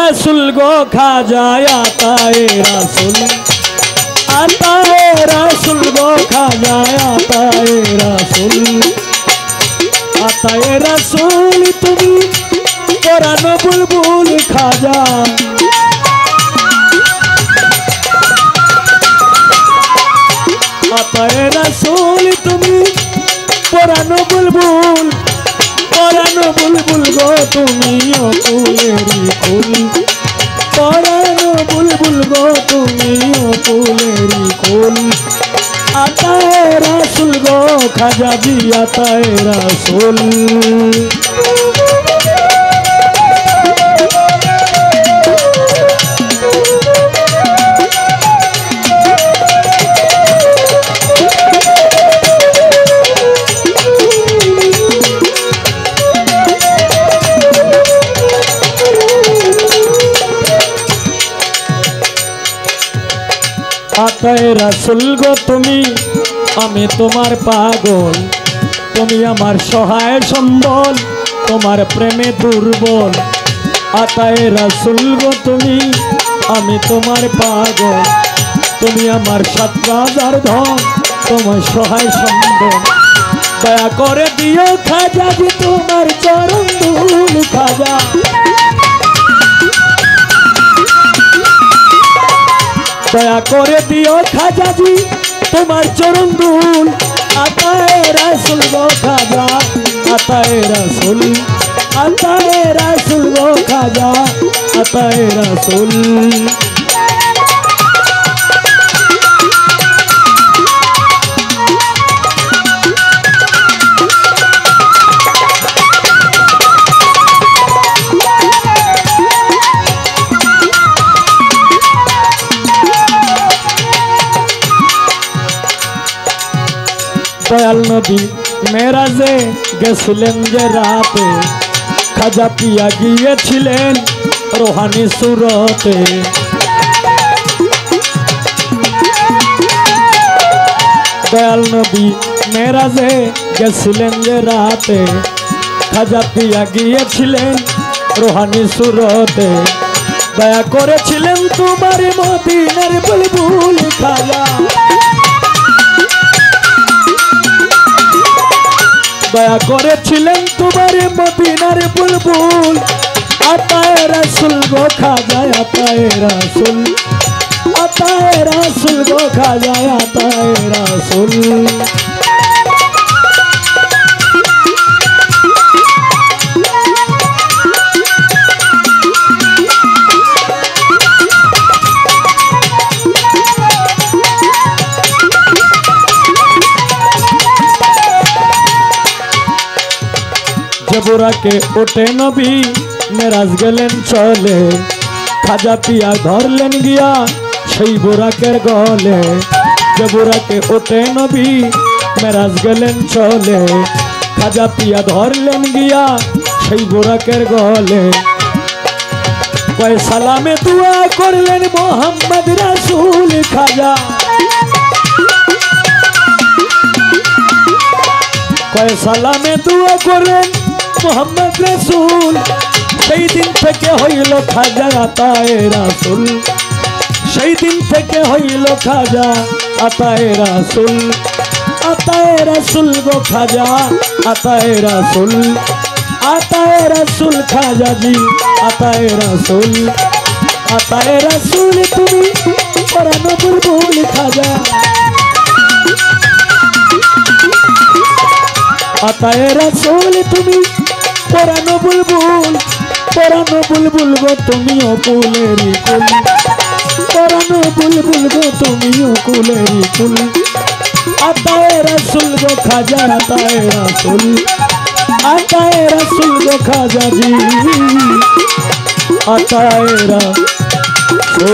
रसूल गो खाजा आताए रसूल गो खाजा आताए रसूल तुमी पुरानो बुलबुल खाजा आताए रसूल तुमी पुरानो बुलबुल गो तुमी कुलेरी कुल पुरानो बुलबुल गो तुमी कुलेरी कुल आताए रसूल गो खाजा जी आताए रसूल आताए रसूल गो तुमी आमी तोमार पागल तुमी आमार सहाय सम्बल तोमार प्रेमे दुर्बल आताए रसूल गो तुमी आमी तोमार पागल तुमी आमार 7,000 धन तोमार सहाय सम्बल दया करे दियो खाजा जी तोमार चरण धूल खाजा दया करे दियो खाजा जी तुम्हार चरण धूल आताए रसूल गो खाजा आताए रसूल गो खाजा आताए रसूल दयाल नबी मेराजे गेছিলেন যে রাতে খাজা পিয়া গিয়েছিলেন রোহানি সুরতে দয়াল নবী মেরাজে গেছিলেন যে রাতে খাজা পিয়া গিয়েছিলেন রোহানি সুরতে দয়া করেছিলেন তোমার মদিনার বুলবুল খাজা दया करेছিলেন তোমার মদিনার বুলবুল আতায়ে রসুল গো খাজা আতায়ে রসুল গো খাজা আতায়ে রসুল बुरा के उठे नबी मेराज गेलेन चले खाजा पिया धरलेन गिया সেই বুরাকের গলে যে বুরাকে উঠে নবী মেরাজ গেলেন চলে খাজা পিয়া ধরলেন গিয়া সেই বুরাকের গলে কয় সালামে দুয়া করলেন মোহাম্মদ রাসূল খাজা কয় সালামে দুয়া করলেন মোহাম্মদ রাসূল সেই দিন থেকে হইল খাজা আতায়ে রাসূল সেই দিন থেকে হইল খাজা আতায়ে রাসূল গো খাজা আতায়ে রাসূল খাজা জি আতায়ে রাসূল তুমি পরানো বুলবুল খাজা আতায়ে রাসূল তুমি পরানো বুলবুল গো তুমিও কুলেরি কুল পরানো বুলবুল গো তুমিও কুলেরি কুল আতায়ে রাসূল গো খাজা আতায়ে রাসূল গো খাজা জি আতায়ে রাসূল